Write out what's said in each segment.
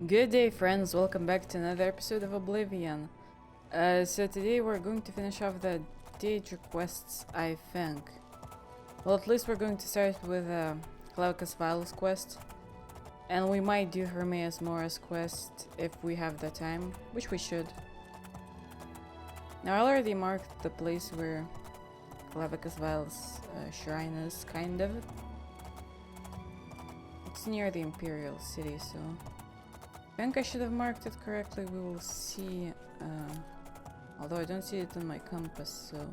Good day, friends, welcome back to another episode of Oblivion. So today we're going to finish off the Daedric quests, I think. Well, at least we're going to start with Clavicus Vile's quest. And we might do Hermaeus Mora's quest if we have the time, which we should. Now I already marked the place where Clavicus Vile's shrine is, kind of. It's near the Imperial City, so... I think I should have marked it correctly. We will see, although I don't see it on my compass, so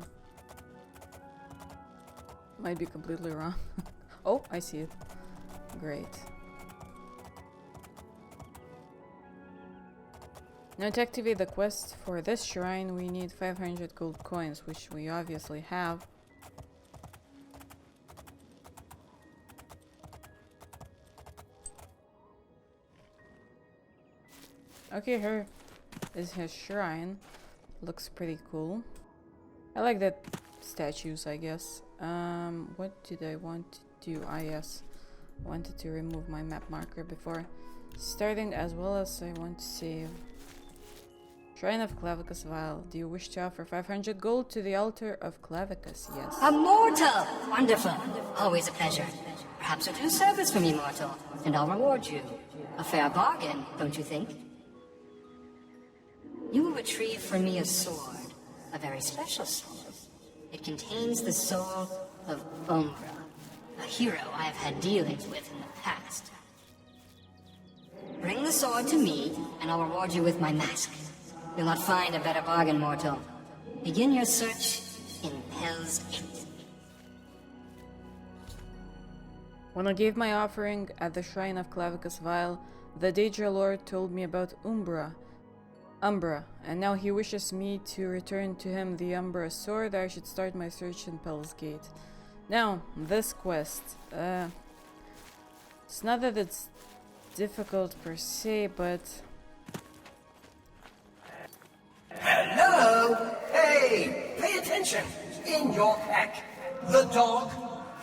might be completely wrong. Oh, I see it. Great. Now to activate the quest for this shrine we need 500 gold coins, which we obviously have. Okay, here is his shrine. Looks pretty cool. I like that statues, I guess. What did I want to do? Ah, yes. I wanted to remove my map marker before starting, as well as I want to save. Shrine of Clavicus Vile. Do you wish to offer 500 gold to the altar of Clavicus? Yes. A mortal! Wonderful. Always a pleasure. Perhaps you'll do service for me, mortal, and I'll reward you. A fair bargain, don't you think? You will retrieve for me a sword, a very special sword. It contains the soul of Umbra, a hero I have had dealings with in the past. Bring the sword to me, and I'll reward you with my mask. You'll not find a better bargain, mortal. Begin your search in Hell's Gate. When I gave my offering at the Shrine of Clavicus Vile, the Daedra Lord told me about Umbra, and now he wishes me to return to him the Umbra sword. I should start my search in Hell's Gate. Now, this quest, it's not that it's difficult per se, but... Hello! Hey! Pay attention! In your pack, the dog.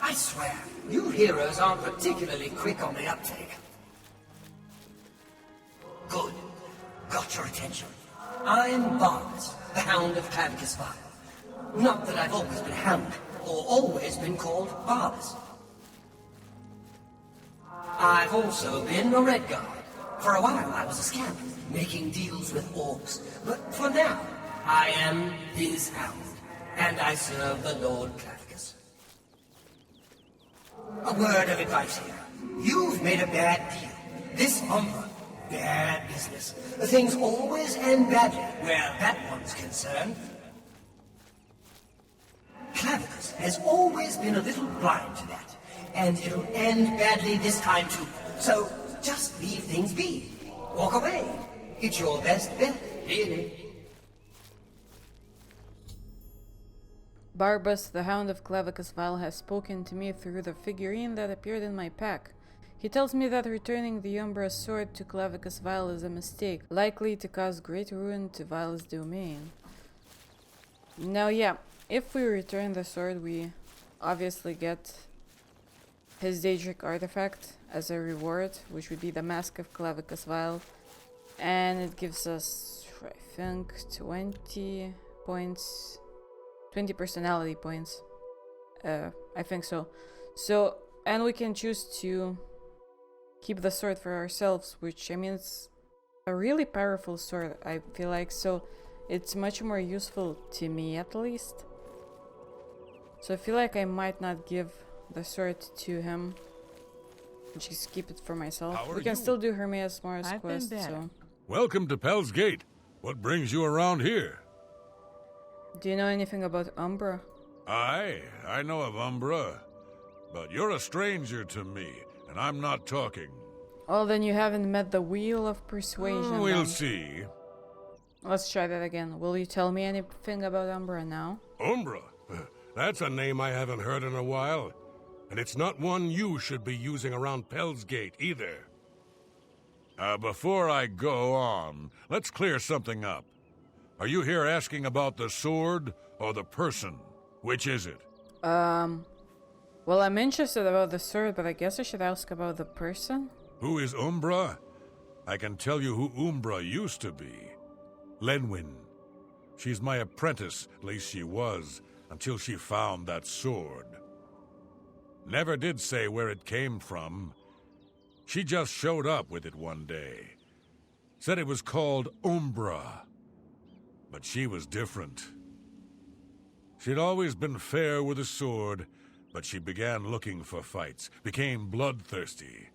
I swear, you heroes aren't particularly quick on the uptake. Good. Got your attention. I'm Barbas, the Hound of Clavicus Vile. Not that I've always been Hound, or always been called Barbas. I've also been a Red Guard. For a while I was a scamp, making deals with orcs. But for now, I am his Hound, and I serve the Lord Clavicus. A word of advice here. You've made a bad deal. This Umbra, bad business. Things always end badly where that one's concerned. Clavicus has always been a little blind to that, and it'll end badly this time too. So just leave things be. Walk away. It's your best bet, really. Barbas, the Hound of Clavicus Vile, has spoken to me through the figurine that appeared in my pack. He tells me that returning the Umbra sword to Clavicus Vile is a mistake, likely to cause great ruin to Vile's domain. Now, yeah, if we return the sword, we obviously get his Daedric artifact as a reward, which would be the Mask of Clavicus Vile, and it gives us, I think, 20 points, 20 personality points. I think so. So, and we can choose to keep the sword for ourselves, which, I mean, it's a really powerful sword, I feel like, so it's much more useful to me, at least. So I feel like I might not give the sword to him, just keep it for myself. We can still do Hermaeus Mora's quest, so... Welcome to Hell's Gate. What brings you around here? Do you know anything about Umbra? I know of Umbra, but you're a stranger to me, and I'm not talking. Well, then you haven't met the Wheel of Persuasion. We'll then. see. Let's try that again. Will you tell me anything about Umbra now? Umbra? That's a name I haven't heard in a while. And it's not one you should be using around Hell's Gate, either. Before I go on, let's clear something up. Are you here asking about the sword or the person? Which is it? Well, I'm interested about the sword, but I guess I should ask about the person. Who is Umbra? I can tell you who Umbra used to be. Lenwyn. She's my apprentice, at least she was, until she found that sword. Never did say where it came from. She just showed up with it one day. Said it was called Umbra. But she was different. She'd always been fair with a sword, but she began looking for fights, became bloodthirsty,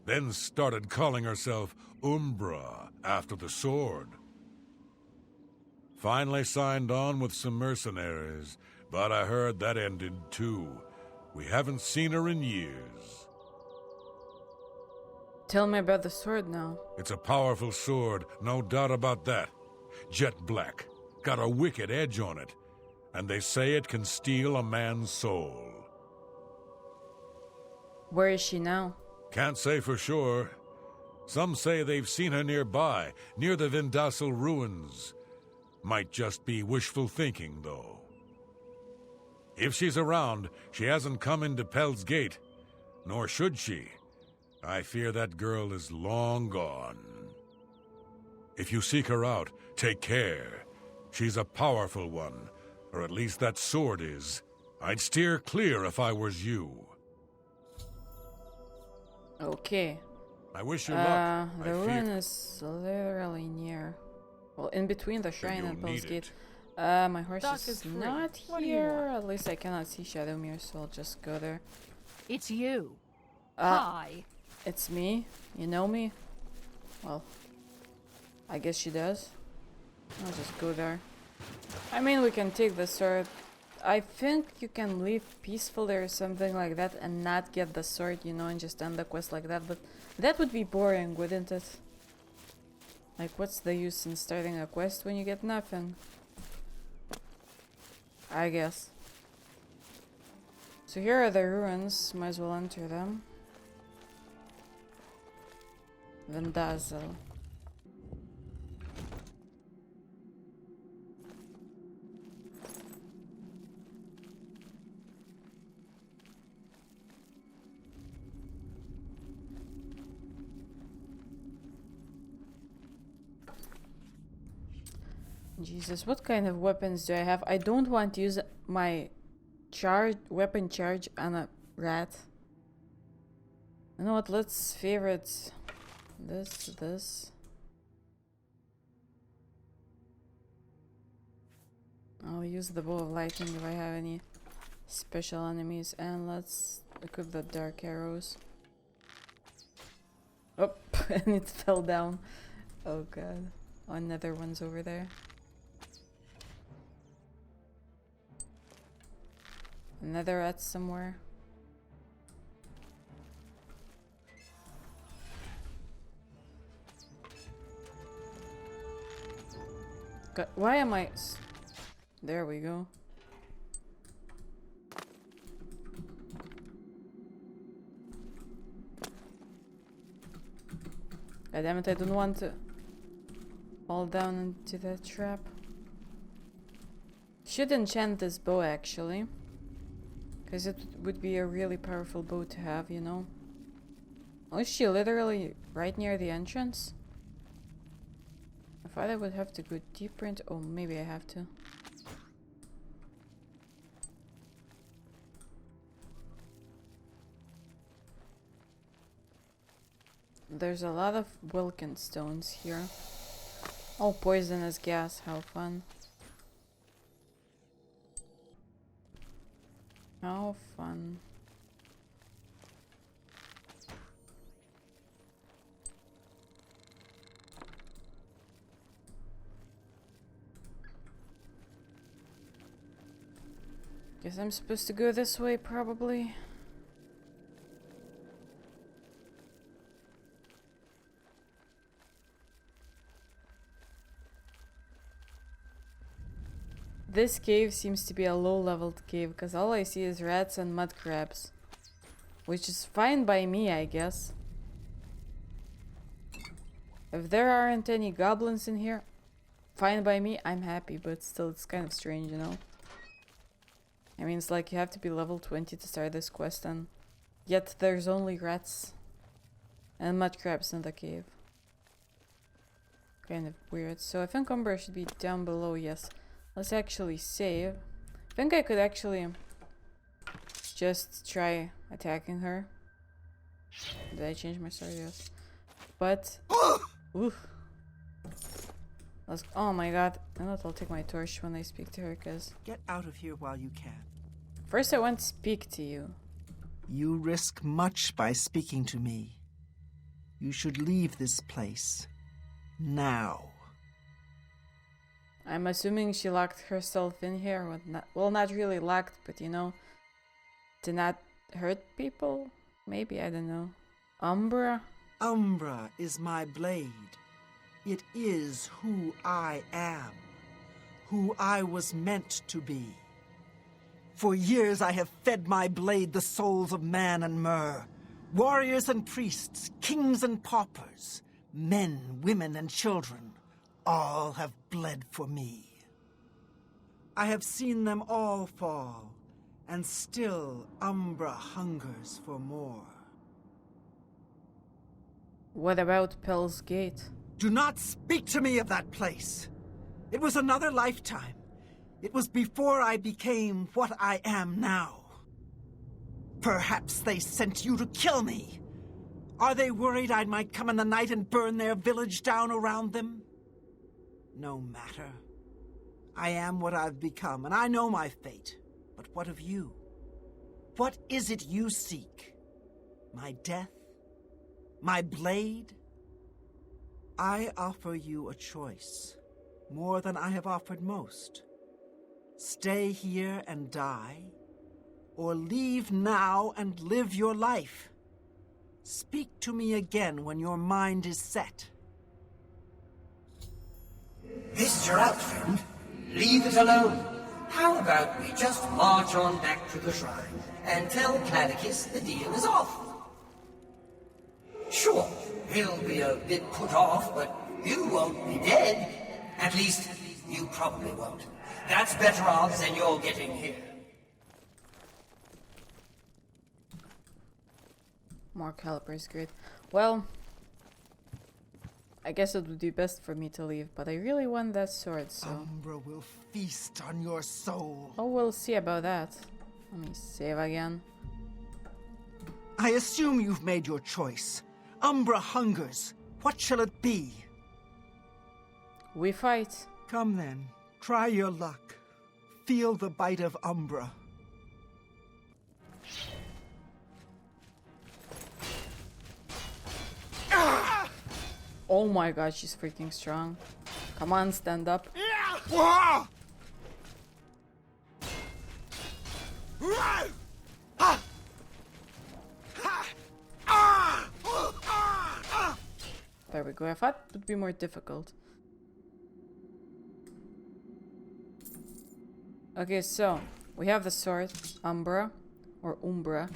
then started calling herself Umbra after the sword. Finally signed on with some mercenaries, but I heard that ended too. We haven't seen her in years. Tell me about the sword now. It's a powerful sword, no doubt about that. Jet black, got a wicked edge on it, and they say it can steal a man's soul. Where is she now? Can't say for sure. Some say they've seen her nearby, near the Vindasal ruins. Might just be wishful thinking, though. If she's around, she hasn't come into Pel's Gate, nor should she. I fear that girl is long gone. If you seek her out, take care. She's a powerful one, or at least that sword is. I'd steer clear if I was you. Okay. I wish you luck. The ruin is literally near. Well, in between the shrine and Pel's Gate. My horse is not here. At least I cannot see Shadowmere, so I'll just go there. It's you. Hi. It's me. You know me? Well, I guess she does. I'll just go there. I mean, we can take the sword. I think you can leave peacefully or something like that and not get the sword, you know, and just end the quest like that. But that would be boring, wouldn't it? Like, what's the use in starting a quest when you get nothing? I guess. So here are the ruins. Might as well enter them. Vindasal. Jesus, what kind of weapons do I have? I don't want to use my weapon charge on a rat. You know what, let's favorite this. I'll use the bow of lightning if I have any special enemies, and let's equip the dark arrows. Oh, and it fell down. Oh god. Oh, another one's over there. Another rat somewhere. God, why am I... There we go. God damn it, I don't want to fall down into that trap. Should enchant this bow actually. Because it would be a really powerful bow to have, you know. Oh, is she literally right near the entrance? I thought I would have to go deeper into... Oh, maybe I have to. There's a lot of Wilkin stones here. Oh, poisonous gas, how fun. How fun. Guess I'm supposed to go this way, probably. This cave seems to be a low-leveled cave, because all I see is rats and mud crabs. Which is fine by me, I guess. If there aren't any goblins in here, fine by me, I'm happy, but still it's kind of strange, you know? I mean, it's like you have to be level 20 to start this quest, and yet there's only rats and mud crabs in the cave. kind of weird. So I think Umbra should be down below, yes. Let's actually save. I think I could actually just try attacking her. Did I change my sword? Yes. But... oof. Oh my god. I know I'll take my torch when I speak to her, because... Get out of here while you can. First I want to speak to you. You risk much by speaking to me. You should leave this place. Now. I'm assuming she locked herself in here. Well, not really locked, but you know, to not hurt people? Maybe, I don't know. Umbra? Umbra is my blade. It is who I am. Who I was meant to be. For years I have fed my blade the souls of man and mer. Warriors and priests, kings and paupers, men, women, and children, all have bled for me. I have seen them all fall, and still Umbra hungers for more. What about Pell's Gate? Do not speak to me of that place. It was another lifetime. It was before I became what I am now. Perhaps they sent you to kill me. Are they worried I might come in the night and burn their village down around them? No matter. I am what I've become, and I know my fate. But what of you? What is it you seek? My death? My blade? I offer you a choice, more than I have offered most. Stay here and die, or leave now and live your life. Speak to me again when your mind is set. This is your out, friend. Leave it alone. How about we just march on back to the shrine and tell Clavicus the deal is off? Sure, he'll be a bit put off, but you won't be dead. At least, you probably won't. That's better odds than you're getting here. More calipers, great. Well, I guess it would be best for me to leave, but I really want that sword, so... Umbra will feast on your soul. Oh, we'll see about that. Let me save again. I assume you've made your choice. Umbra hungers. What shall it be? We fight. Come then. Try your luck. Feel the bite of Umbra. Oh my god, she's freaking strong. Come on, stand up. There we go. I thought it would be more difficult. Okay, so we have the sword, Umbra, or Umbra,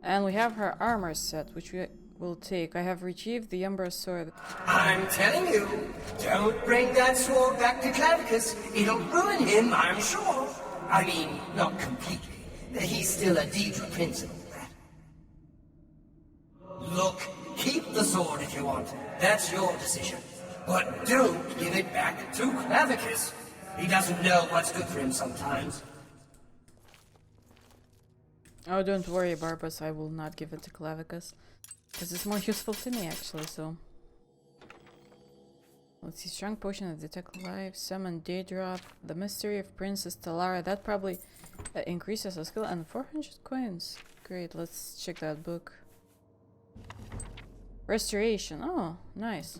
and we have her armor set, which we will take. I have retrieved the Umbra sword. I'm telling you, don't bring that sword back to Clavicus. It'll ruin him, I'm sure. I mean, not completely. He's still a Deidre prince and all that. Look, keep the sword if you want. That's your decision. But don't give it back to Clavicus. He doesn't know what's good for him sometimes. Oh, don't worry, Barbas. I will not give it to Clavicus. Because it's more useful to me, actually, so... Let's see. Strong potion of detect life, summon Daedra, the mystery of Princess Talara. That probably increases our skill, and 400 coins. Great, let's check that book. Restoration. Oh, nice.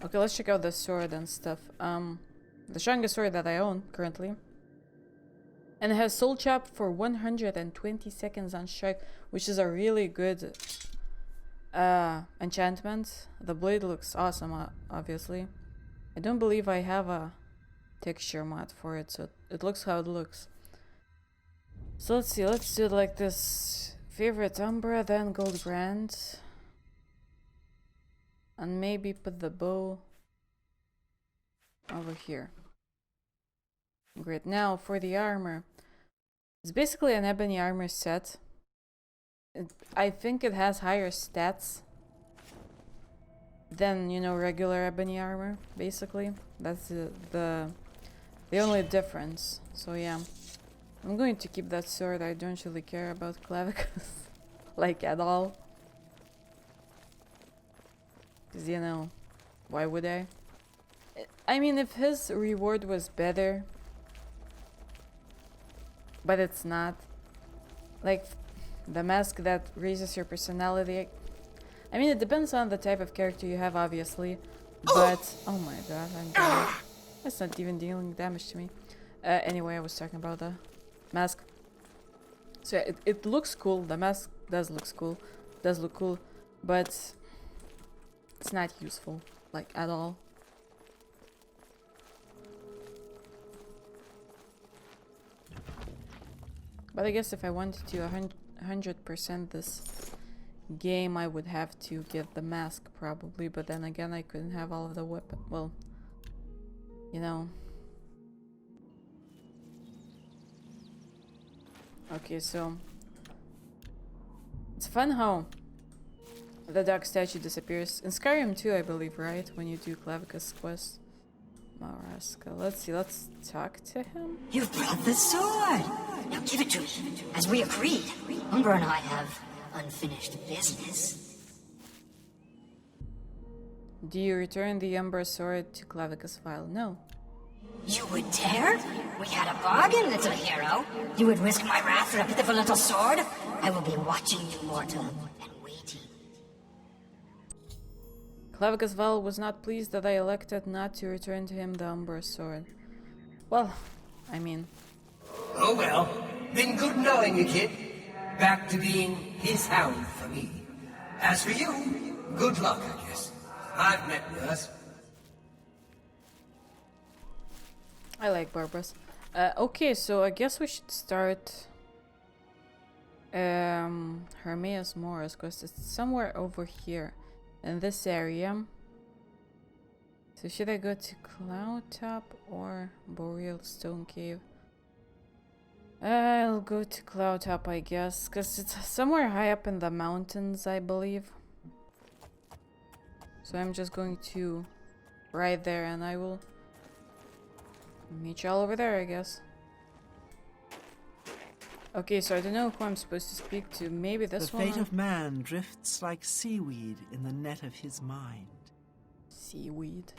Okay, let's check out the sword and stuff. The strongest sword that I own currently. And it has soul chop for 120 seconds on strike, which is a really good enchantment. The blade looks awesome, obviously. I don't believe I have a texture mod for it, so it looks how it looks. So let's see, let's do it like this. Favorite Umbra, then gold brand. And maybe put the bow over here. Great, now for the armor. It's basically an ebony armor set. I think it has higher stats than, you know, regular ebony armor, basically. That's the only difference. So yeah, I'm going to keep that sword. I don't really care about Clavicus, like at all. Because, you know, why would I? I mean, if his reward was better, but it's not. Like, the mask that raises your personality. I mean, it depends on the type of character you have, obviously. But, oh my god, I'm dead. That's not even dealing damage to me. Anyway, I was talking about the mask. So it looks cool. The mask does look cool. But it's not useful, like, at all. But I guess if I wanted to 100% this game, I would have to get the mask probably, but then again I couldn't have all of the weapon. Well, you know. Okay, so it's fun how the dark statue disappears in Skyrim too, I believe, right? When you do Clavicus quest. Maraska. Let's see, let's talk to him. You've brought the sword! Now give it to me. As we agreed, Umbra and I have unfinished business. Do you return the Umbra sword to Clavicus Vile? No. You would dare? We had a bargain, little hero. You would risk my wrath for a pitiful little sword? I will be watching you, mortal, and waiting. Clavicus Vile was not pleased that I elected not to return to him the Umbra sword. Well, I mean... Oh well, been good knowing you, kid. Back to being his hound for me. As for you, good luck, I guess. I've met worse. I like Barbas. Okay, so I guess we should start... Hermaeus Mora's quest. It's somewhere over here. In this area. So should I go to Cloud Top or Boreal Stone Cave? I'll go to Cloud Top, I guess, because it's somewhere high up in the mountains, I believe. So I'm just going to ride there and I will meet y'all over there, I guess. Okay, so I don't know who I'm supposed to speak to. Maybe this one? The fate of man drifts like seaweed in the net of his mind. Seaweed.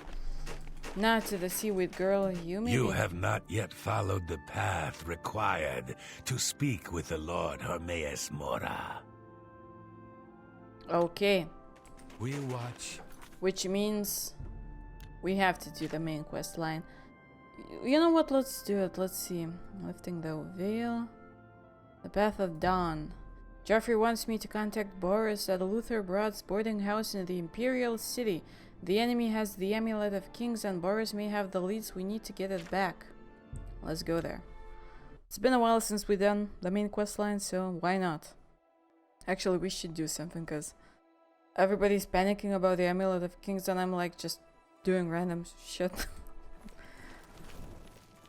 Not to the seaweed girl, you maybe? You have not yet followed the path required to speak with the Lord Hermaeus Mora. Okay. We watch. Which means we have to do the main quest line. You know what? Let's do it. Let's see. Lifting the veil. The Path of Dawn. Geoffrey wants me to contact Baurus at Luther Broad's boarding house in the Imperial City. The enemy has the Amulet of Kings and Baurus may have the leads. We need to get it back. Let's go there. It's been a while since we done the main quest line, so why not? Actually, we should do something because everybody's panicking about the Amulet of Kings and I'm like just doing random shit.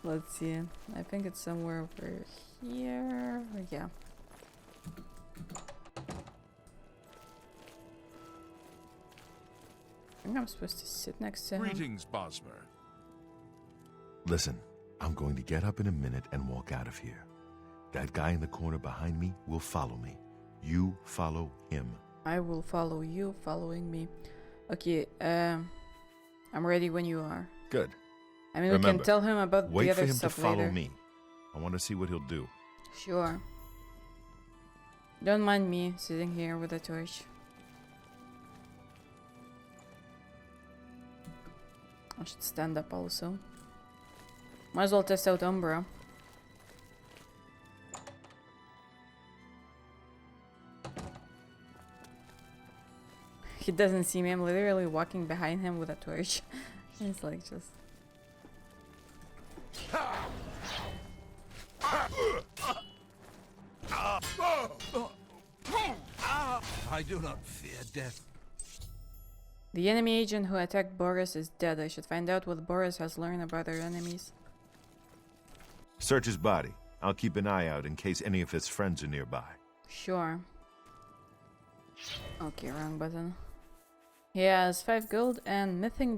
Let's see. I think it's somewhere over here. Yeah. I think I'm supposed to sit next to him. Greetings, Bosmer. Listen, I'm going to get up in a minute and walk out of here. That guy in the corner behind me will follow me. You follow him. I will follow you, following me. Okay, I'm ready when you are. Good. I mean, Remember, we can tell him about the other stuff later. Wait for him to follow me. I want to see what he'll do. Sure. Don't mind me sitting here with a torch. I should stand up also. Might as well test out Umbra. He doesn't see me. I'm literally walking behind him with a torch. It's like just... I do not fear death. The enemy agent who attacked Baurus is dead. I should find out what Baurus has learned about our enemies. Search his body. I'll keep an eye out in case any of his friends are nearby. Sure. Okay, wrong button. He has 5 gold and Mythic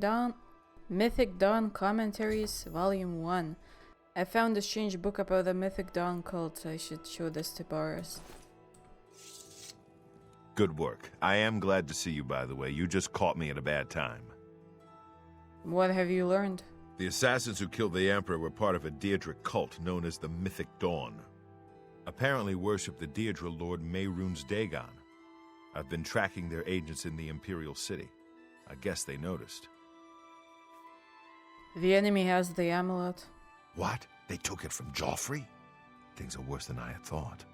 Dawn Commentaries, Volume 1. I found a strange book about the Mythic Dawn cult. I should show this to Baurus. Good work. I am glad to see you, by the way. You just caught me at a bad time. What have you learned? The assassins who killed the Emperor were part of a Daedric cult known as the Mythic Dawn. Apparently worship the Daedra Lord Mehrunes Dagon. I've been tracking their agents in the Imperial City. I guess they noticed. The enemy has the amulet. What? They took it from Joffrey? Things are worse than I had thought.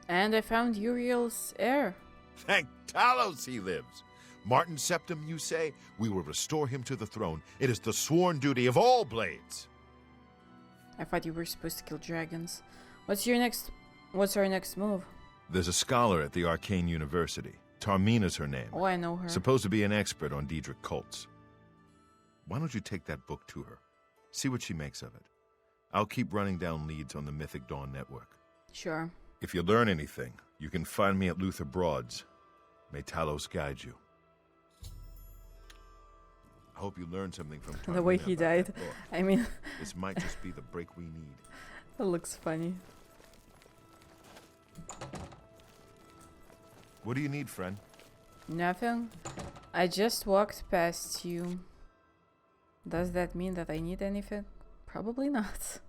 And I found Uriel's heir. Thank Talos he lives. Martin Septim, you say? We will restore him to the throne. It is the sworn duty of all blades. I thought you were supposed to kill dragons. What's our next move? There's a scholar at the Arcane University. Tarmina's her name. Oh, I know her. Supposed to be an expert on Daedric cults. Why don't you take that book to her? See what she makes of it. I'll keep running down leads on the Mythic Dawn network. Sure. If you learn anything, you can find me at Luther Broad's. May Talos guide you. I hope you learned something from Tarmina The way he about died. that book. I mean, This might just be the break we need. that looks funny. What do you need, friend? Nothing. I just walked past you. Does that mean that I need anything? Probably not.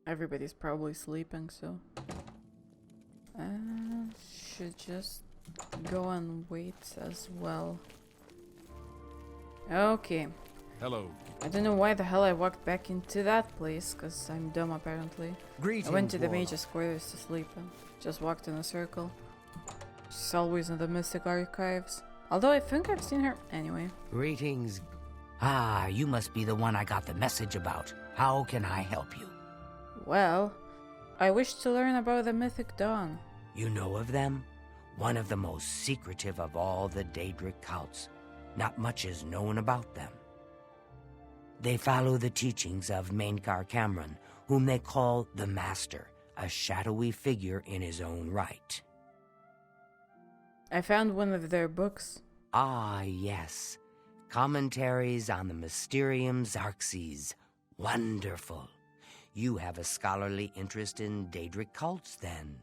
Everybody's probably sleeping, so should just go and wait as well. Okay. Hello. I don't know why the hell I walked back into that place, because I'm dumb apparently. Greetings, I went to the warlock. mage's quarters to sleep and just walked in a circle. She's always in the Mystic Archives. Although I think I've seen her anyway. Greetings. Ah, you must be the one I got the message about. How can I help you? Well, I wish to learn about the Mythic Dawn. You know of them? One of the most secretive of all the Daedric cults. Not much is known about them. They follow the teachings of Mainkar Cameron, whom they call the Master, a shadowy figure in his own right. I found one of their books. Ah, yes. Commentaries on the Mysterium Xarxes. Wonderful. You have a scholarly interest in Daedric cults, then.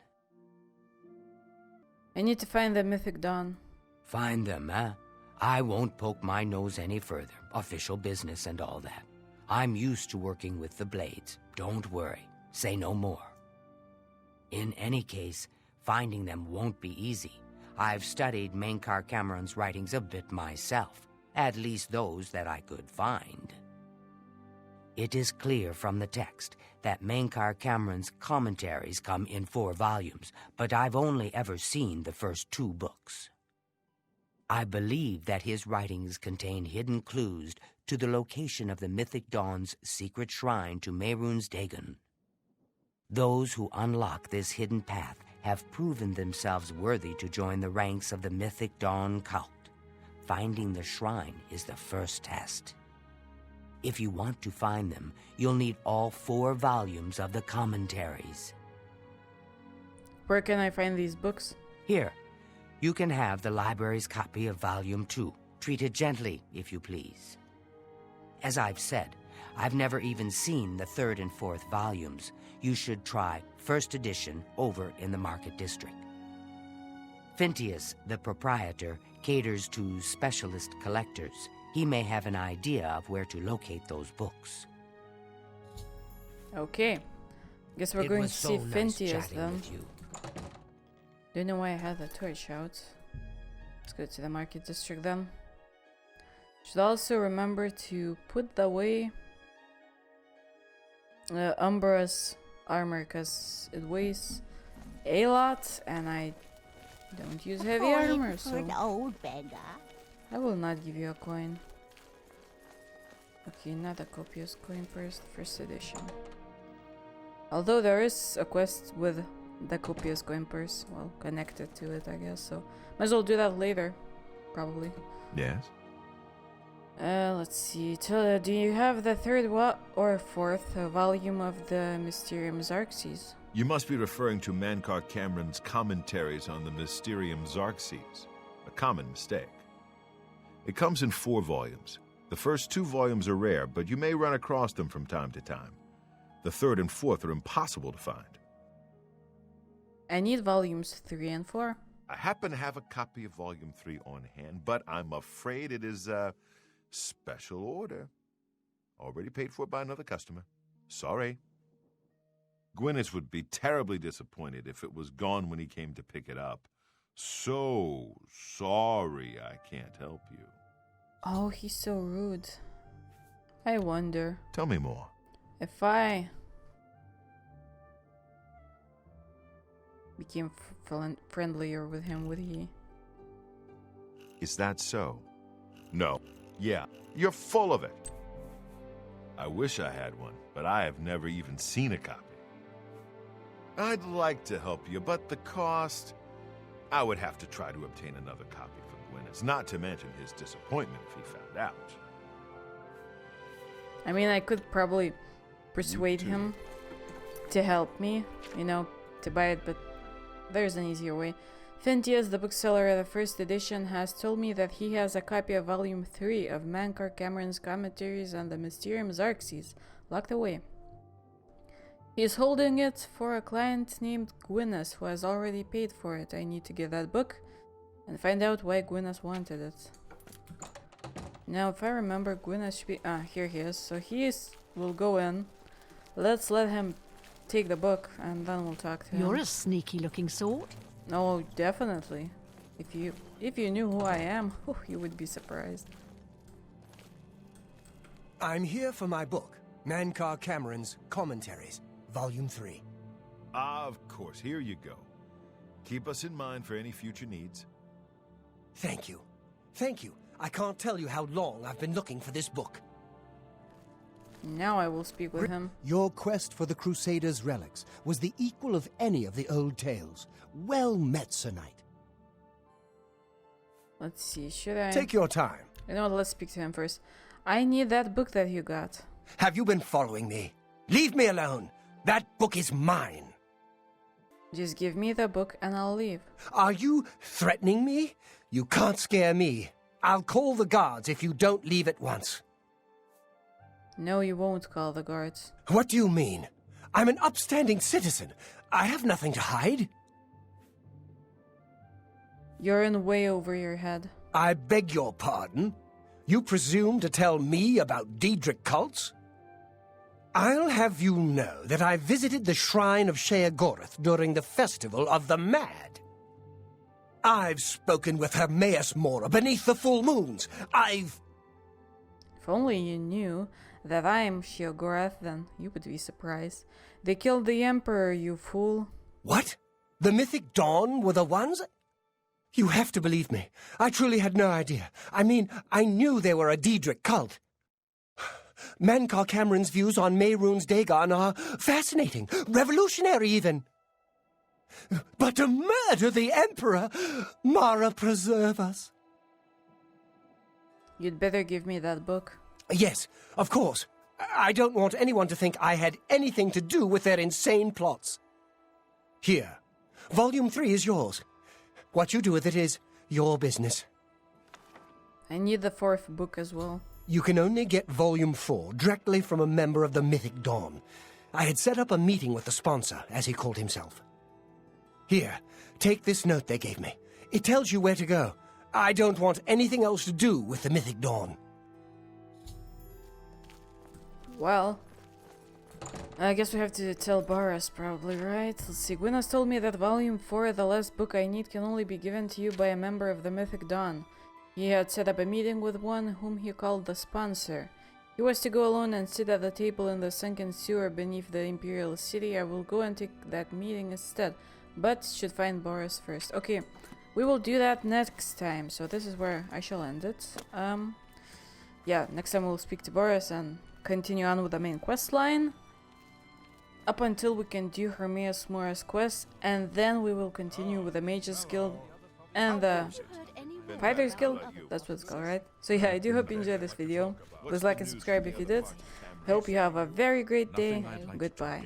I need to find the Mythic Dawn. Find them, eh? I won't poke my nose any further. Official business and all that. I'm used to working with the blades. Don't worry. Say no more. In any case, finding them won't be easy. I've studied Mainkar Cameron's writings a bit myself. At least those that I could find. It is clear from the text that Mainkar Cameron's commentaries come in 4 volumes, but I've only ever seen the first 2 books. I believe that his writings contain hidden clues to the location of the Mythic Dawn's secret shrine to Mehrunes Dagon. Those who unlock this hidden path have proven themselves worthy to join the ranks of the Mythic Dawn cult. Finding the shrine is the first test. If you want to find them, you'll need all 4 volumes of the commentaries. Where can I find these books? Here, you can have the library's copy of Volume 2. Treat it gently, if you please. As I've said, I've never even seen the 3rd and 4th volumes. You should try first edition over in the Market District. Phintius, the proprietor, caters to specialist collectors. He may have an idea of where to locate those books. Okay. Guess we're going to see nice Phintius chatting then. with you. Don't know why I had the torch out. Let's go to the Market District then. Should also remember to put away Umbra's armor, because it weighs a lot and I don't use heavy armor, so old beggar. I will not give you a coin. Okay, not a copious coin first edition. Although there is a quest with the copious coin purse, well, connected to it, I guess, so might as well do that later, probably. Yes? Let's see. Do you have the third or fourth volume of the Mysterium Xarxes? You must be referring to Mankar Cameron's commentaries on the Mysterium Xarxes. A common mistake. It comes in 4 volumes. The first 2 volumes are rare, but you may run across them from time to time. The 3rd and 4th are impossible to find. I need volumes 3 and 4. I happen to have a copy of Volume 3 on hand, but I'm afraid it is a special order. Already paid for by another customer. Sorry. Gwyneth would be terribly disappointed if it was gone when he came to pick it up. So sorry I can't help you. Oh, he's so rude. I wonder. Tell me more. If I became friendlier with him, would he? Is that so? No. Yeah, you're full of it. I wish I had one, but I have never even seen a copy. I'd like to help you, but the cost... I would have to try to obtain another copy for Gwyneth, not to mention his disappointment if he found out. I mean, I could probably persuade him to help me, to buy it, but there's an easier way. Fentius, the bookseller of the first edition, has told me that he has a copy of Volume 3 of Mankar Cameron's commentaries on the Mysterium Xarxes, locked away. He is holding it for a client named Gwyneth, who has already paid for it. I need to get that book and find out why Gwyneth wanted it. Now, if I remember, Gwyneth should be... here he is. So we'll go in. Let's let him take the book, and then we'll talk to him. You're a sneaky-looking sort. No, definitely. If you knew who I am, you would be surprised. I'm here for my book, Mankar Cameron's Commentaries, Volume 3. Of course, here you go. Keep us in mind for any future needs. Thank you. Thank you. I can't tell you how long I've been looking for this book. Now I will speak with him. Your quest for the Crusaders' relics was the equal of any of the old tales. Well met, Sir Knight. Let's see, should I... Take your time. You know what, let's speak to him first. I need that book that you got. Have you been following me? Leave me alone. That book is mine. Just give me the book and I'll leave. Are you threatening me? You can't scare me. I'll call the guards if you don't leave at once. No, you won't call the guards. What do you mean? I'm an upstanding citizen. I have nothing to hide. You're in way over your head. I beg your pardon? You presume to tell me about Daedric cults? I'll have you know that I visited the Shrine of Sheogorath during the Festival of the Mad. I've spoken with Hermaeus Mora beneath the full moons. If only you knew that I'm Sheogorath, then you would be surprised. They killed the Emperor, you fool. What? The Mythic Dawn were the ones? You have to believe me. I truly had no idea. I mean, I knew they were a Daedric cult. Mankar Cameron's views on Mehrunes Dagon are fascinating, revolutionary even. But to murder the Emperor, Mara preserve us. You'd better give me that book. Yes, of course. I don't want anyone to think I had anything to do with their insane plots. Here, Volume 3 is yours. What you do with it is your business. I need the 4th book as well. You can only get Volume 4 directly from a member of the Mythic Dawn. I had set up a meeting with the sponsor, as he called himself. Here, take this note they gave me. It tells you where to go. I don't want anything else to do with the Mythic Dawn. Well, I guess we have to tell Baurus probably, right? Let's see. Gwyneth told me that Volume 4, the last book I need, can only be given to you by a member of the Mythic Dawn. He had set up a meeting with one whom he called the sponsor. He was to go alone and sit at the table in the sunken sewer beneath the Imperial City. I will go and take that meeting instead, but should find Baurus first. Okay, we will do that next time. So this is where I shall end it. Yeah, next time we'll speak to Baurus and continue on with the main quest line. Up until we can do Hermaeus Mora's quest, and then we will continue with the Mages Guild and the Fighters Guild, that's what it's called, right? So yeah, I do hope you enjoyed this video. Please like and subscribe if you did. Hope you have a very great day. Goodbye.